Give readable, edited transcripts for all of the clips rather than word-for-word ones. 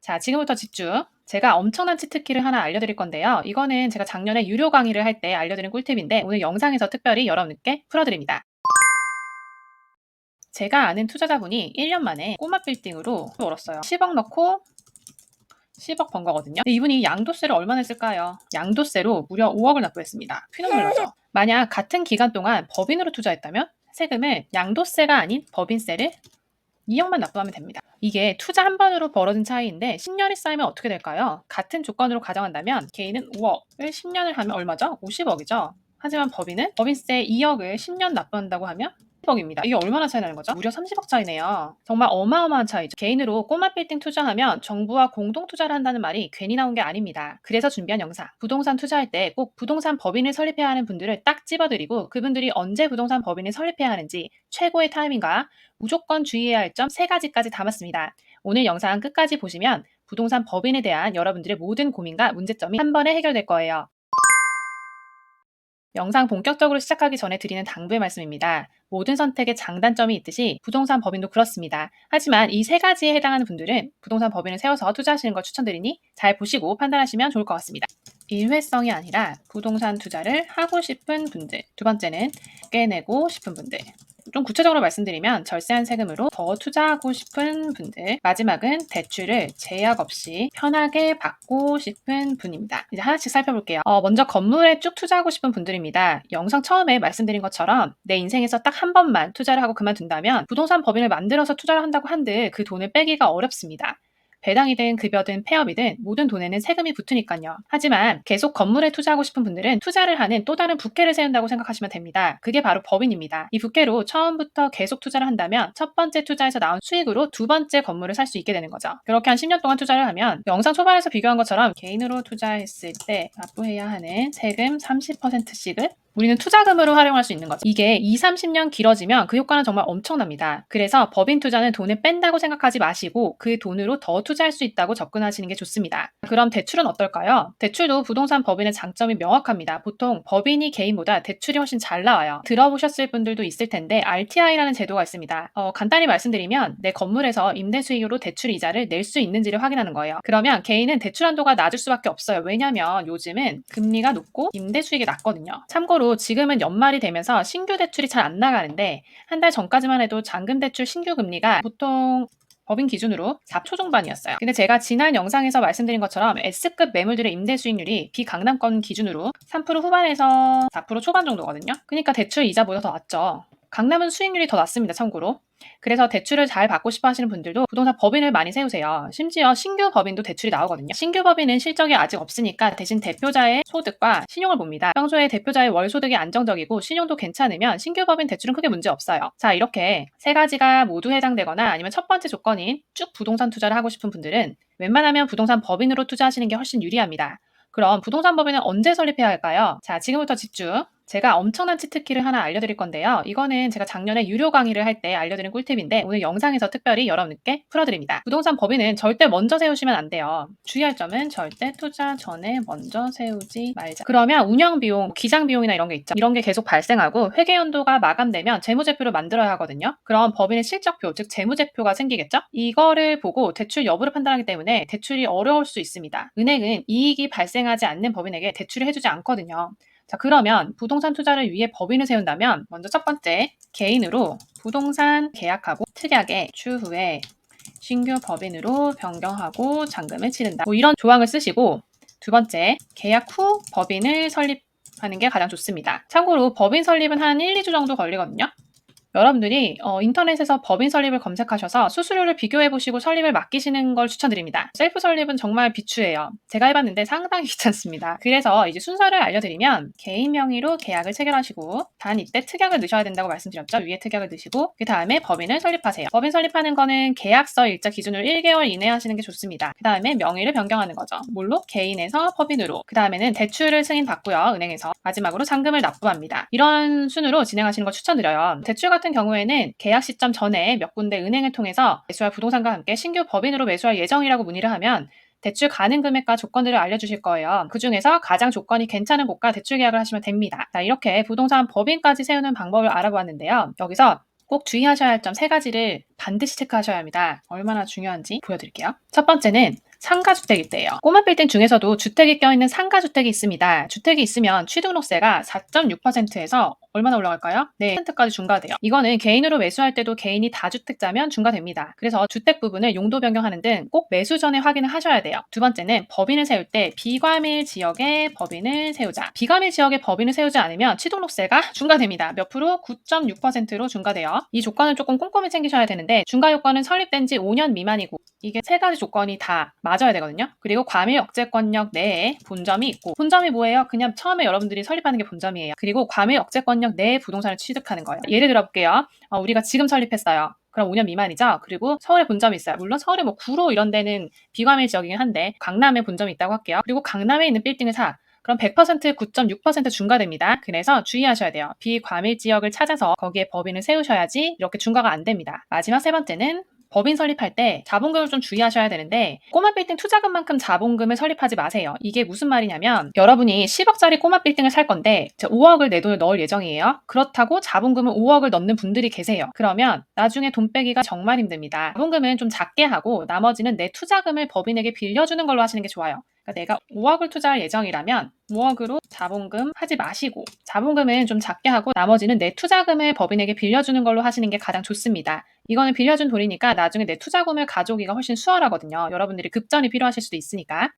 자, 지금부터 집중. 제가 엄청난 치트키를 하나 알려드릴 건데요. 이거는 제가 작년에 유료 강의를 할 때 알려드린 꿀팁인데 오늘 영상에서 특별히 여러분께 풀어드립니다. 제가 아는 투자자분이 1년 만에 꼬마 빌딩으로 벌었어요. 10억 넣고 10억 번 거거든요. 이분이 양도세를 얼마 냈을까요? 양도세로 무려 5억을 납부했습니다. 피눈물 나죠? 만약 같은 기간 동안 법인으로 투자했다면 세금을 양도세가 아닌 법인세를 2억만 납부하면 됩니다. 이게 투자 한 번으로 벌어진 차이인데 10년이 쌓이면 어떻게 될까요? 같은 조건으로 가정한다면 개인은 5억을 10년을 하면 얼마죠? 50억이죠. 하지만 법인은 법인세 2억을 10년 납부한다고 하면 10억입니다. 이게 얼마나 차이 나는 거죠? 무려 30억 차이네요. 정말 어마어마한 차이죠. 개인으로 꼬마 빌딩 투자하면 정부와 공동 투자를 한다는 말이 괜히 나온 게 아닙니다. 그래서 준비한 영상. 부동산 투자할 때 꼭 부동산 법인을 설립해야 하는 분들을 딱 집어드리고 그분들이 언제 부동산 법인을 설립해야 하는지 최고의 타이밍과 무조건 주의해야 할 점 3가지까지 담았습니다. 오늘 영상 끝까지 보시면 부동산 법인에 대한 여러분들의 모든 고민과 문제점이 한 번에 해결될 거예요. 영상 본격적으로 시작하기 전에 드리는 당부의 말씀입니다. 모든 선택에 장단점이 있듯이 부동산 법인도 그렇습니다. 하지만 이 3가지에 해당하는 분들은 부동산 법인을 세워서 투자하시는 걸 추천드리니 잘 보시고 판단하시면 좋을 것 같습니다. 일회성이 아니라 부동산 투자를 하고 싶은 분들. 두 번째는 깨내고 싶은 분들. 좀 구체적으로 말씀드리면 절세한 세금으로 더 투자하고 싶은 분들. 마지막은 대출을 제약 없이 편하게 받고 싶은 분입니다. 이제 하나씩 살펴볼게요. 먼저 건물에 쭉 투자하고 싶은 분들입니다. 영상 처음에 말씀드린 것처럼 내 인생에서 딱 한 번만 투자를 하고 그만둔다면 부동산 법인을 만들어서 투자를 한다고 한들 그 돈을 빼기가 어렵습니다. 배당이든 급여든 폐업이든 모든 돈에는 세금이 붙으니까요. 하지만 계속 건물에 투자하고 싶은 분들은 투자를 하는 또 다른 부캐를 세운다고 생각하시면 됩니다. 그게 바로 법인입니다. 이 부캐로 처음부터 계속 투자를 한다면 첫 번째 투자에서 나온 수익으로 두 번째 건물을 살 수 있게 되는 거죠. 그렇게 한 10년 동안 투자를 하면 영상 초반에서 비교한 것처럼 개인으로 투자했을 때 납부해야 하는 세금 30%씩을 우리는 투자금으로 활용할 수 있는 거죠. 이게 2, 30년 길어지면 그 효과는 정말 엄청납니다. 그래서 법인 투자는 돈을 뺀다고 생각하지 마시고 그 돈으로 더 투자할 수 있다고 접근하시는 게 좋습니다. 그럼 대출은 어떨까요? 대출도 부동산 법인의 장점이 명확합니다. 보통 법인이 개인보다 대출이 훨씬 잘 나와요. 들어보셨을 분들도 있을 텐데 RTI라는 제도가 있습니다. 간단히 말씀드리면 내 건물에서 임대 수익으로 대출 이자를 낼 수 있는지를 확인하는 거예요. 그러면 개인은 대출 한도가 낮을 수밖에 없어요. 왜냐하면 요즘은 금리가 높고 임대 수익이 낮거든요. 참고로 지금은 연말이 되면서 신규 대출이 잘 안 나가는데 한 달 전까지만 해도 잔금 대출 신규 금리가 보통 법인 기준으로 4% 초중반이었어요. 근데 제가 지난 영상에서 말씀드린 것처럼 S급 매물들의 임대 수익률이 비강남권 기준으로 3% 후반에서 4% 초반 정도거든요. 그러니까 대출 이자보다 더 낮죠. 강남은 수익률이 더 낮습니다. 참고로. 그래서 대출을 잘 받고 싶어 하시는 분들도 부동산 법인을 많이 세우세요. 심지어 신규 법인도 대출이 나오거든요. 신규 법인은 실적이 아직 없으니까 대신 대표자의 소득과 신용을 봅니다. 평소에 대표자의 월 소득이 안정적이고 신용도 괜찮으면 신규 법인 대출은 크게 문제 없어요. 자, 이렇게 3가지가 모두 해당되거나 아니면 첫 번째 조건인 쭉 부동산 투자를 하고 싶은 분들은 웬만하면 부동산 법인으로 투자하시는 게 훨씬 유리합니다. 그럼 부동산 법인은 언제 설립해야 할까요? 자, 지금부터 집중. 제가 엄청난 치트키를 하나 알려드릴 건데요. 이거는 제가 작년에 유료 강의를 할 때 알려드린 꿀팁인데 오늘 영상에서 특별히 여러분께 풀어드립니다. 부동산 법인은 절대 먼저 세우시면 안 돼요. 주의할 점은 절대 투자 전에 먼저 세우지 말자. 그러면 운영비용, 기장비용이나 이런 게 있죠. 이런 게 계속 발생하고 회계연도가 마감되면 재무제표를 만들어야 하거든요. 그럼 법인의 실적표, 즉 재무제표가 생기겠죠? 이거를 보고 대출 여부를 판단하기 때문에 대출이 어려울 수 있습니다. 은행은 이익이 발생하지 않는 법인에게 대출을 해주지 않거든요. 자, 그러면 부동산 투자를 위해 법인을 세운다면 먼저 첫 번째, 개인으로 부동산 계약하고 특약에 추후에 신규 법인으로 변경하고 잔금을 치른다. 이런 조항을 쓰시고 두 번째, 계약 후 법인을 설립하는 게 가장 좋습니다. 참고로 법인 설립은 한 1, 2주 정도 걸리거든요. 여러분들이 인터넷에서 법인 설립을 검색하셔서 수수료를 비교해보시고 설립을 맡기시는 걸 추천드립니다. 셀프 설립은 정말 비추해요. 제가 해봤는데 상당히 귀찮습니다. 그래서 이제 순서를 알려드리면 개인 명의로 계약을 체결하시고 단 이때 특약을 넣으셔야 된다고 말씀드렸죠. 위에 특약을 넣으시고 그 다음에 법인을 설립하세요. 법인 설립하는 거는 계약서 일자 기준으로 1개월 이내에 하시는 게 좋습니다. 그 다음에 명의를 변경하는 거죠. 뭘로? 개인에서 법인으로. 그 다음에는 대출을 승인받고요. 은행에서. 마지막으로 잔금을 납부합니다. 이런 순으로 진행하시는 걸 추천드려요. 대출 같은 경우에는 계약 시점 전에 몇 군데 은행을 통해서 매수할 부동산과 함께 신규 법인으로 매수할 예정이라고 문의를 하면 대출 가능 금액과 조건들을 알려주실 거예요. 그 중에서 가장 조건이 괜찮은 곳과 대출 계약을 하시면 됩니다. 자, 이렇게 부동산 법인까지 세우는 방법을 알아보았는데요. 여기서 꼭 주의하셔야 할 점 3가지를 반드시 체크하셔야 합니다. 얼마나 중요한지 보여드릴게요. 첫 번째는 상가주택일 때예요. 꼬마 빌딩 중에서도 주택이 껴있는 상가주택이 있습니다. 주택이 있으면 취등록세가 4.6%에서 얼마나 올라갈까요? 네, 10%까지 중과돼요. 이거는 개인으로 매수할 때도 개인이 다주택자면 중과됩니다. 그래서 주택 부분을 용도 변경하는 등 꼭 매수 전에 확인을 하셔야 돼요. 두 번째는 법인을 세울 때 비과밀 지역에 법인을 세우자. 비과밀 지역에 법인을 세우지 않으면 취등록세가 중과됩니다. 몇 프로? 9.6%로 중과돼요. 이 조건을 조금 꼼꼼히 챙기셔야 되는데 중과 요건은 설립된 지 5년 미만이고 이게 세 가지 조건이 다 맞아야 되거든요. 그리고 과밀 억제권역 내에 본점이 있고 본점이 뭐예요? 그냥 처음에 여러분들이 설립하는 게 본점이에요. 그리고 과밀 억제권역 내에 부동산을 취득하는 거예요. 예를 들어 볼게요. 우리가 지금 설립했어요. 그럼 5년 미만이죠. 그리고 서울에 본점이 있어요. 물론 서울에 뭐 구로 이런 데는 비과밀 지역이긴 한데 강남에 본점이 있다고 할게요. 그리고 강남에 있는 빌딩을 사. 그럼 100% 9.6% 중과됩니다. 그래서 주의하셔야 돼요. 비과밀 지역을 찾아서 거기에 법인을 세우셔야지 이렇게 중과가 안 됩니다. 마지막 세 번째는 법인 설립할 때 자본금을 좀 주의하셔야 되는데 꼬마 빌딩 투자금만큼 자본금을 설립하지 마세요. 이게 무슨 말이냐면 여러분이 10억짜리 꼬마 빌딩을 살 건데 5억을 내 돈을 넣을 예정이에요. 그렇다고 자본금을 5억을 넣는 분들이 계세요. 그러면 나중에 돈 빼기가 정말 힘듭니다. 자본금은 좀 작게 하고 나머지는 내 투자금을 법인에게 빌려주는 걸로 하시는 게 좋아요. 그러니까 내가 5억을 투자할 예정이라면 5억으로 자본금 하지 마시고 자본금은 좀 작게 하고 나머지는 내 투자금을 법인에게 빌려주는 걸로 하시는 게 가장 좋습니다. 이거는 빌려준 돈이니까 나중에 내 투자금을 가져오기가 훨씬 수월하거든요. 여러분들이 급전이 필요하실 수도 있으니까.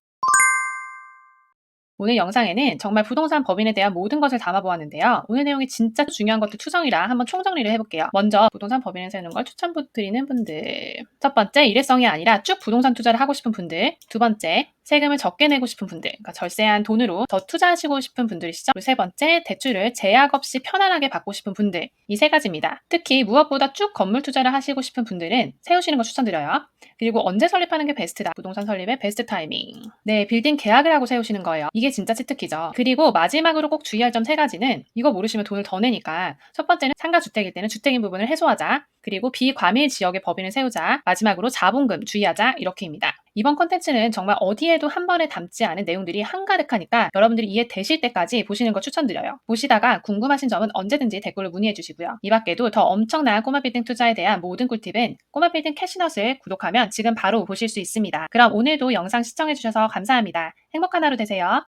오늘 영상에는 정말 부동산 법인에 대한 모든 것을 담아보았는데요. 오늘 내용이 진짜 중요한 것들 투성이라 한번 총정리를 해볼게요. 먼저 부동산 법인을 세우는 걸 추천드리는 분들. 첫 번째, 일회성이 아니라 쭉 부동산 투자를 하고 싶은 분들. 두 번째, 세금을 적게 내고 싶은 분들, 그러니까 절세한 돈으로 더 투자하시고 싶은 분들이시죠. 그리고 세 번째, 대출을 제약 없이 편안하게 받고 싶은 분들. 이 세 가지입니다. 특히 무엇보다 쭉 건물 투자를 하시고 싶은 분들은 세우시는 걸 추천드려요. 그리고 언제 설립하는 게 베스트다. 부동산 설립의 베스트 타이밍. 네, 빌딩 계약을 하고 세우시는 거예요. 이게 진짜 치트키죠. 그리고 마지막으로 꼭 주의할 점 세 가지는 이거 모르시면 돈을 더 내니까 첫 번째는 상가주택일 때는 주택인 부분을 해소하자. 그리고 비과밀 지역에 법인을 세우자. 마지막으로 자본금 주의하자. 이렇게입니다. 이번 컨텐츠는 정말 어디에도 한 번에 담지 않은 내용들이 한가득하니까 여러분들이 이해되실 때까지 보시는 거 추천드려요. 보시다가 궁금하신 점은 언제든지 댓글로 문의해 주시고요. 이 밖에도 더 엄청난 꼬마 빌딩 투자에 대한 모든 꿀팁은 꼬마 빌딩 캐시넛을 구독하면 지금 바로 보실 수 있습니다. 그럼 오늘도 영상 시청해 주셔서 감사합니다. 행복한 하루 되세요.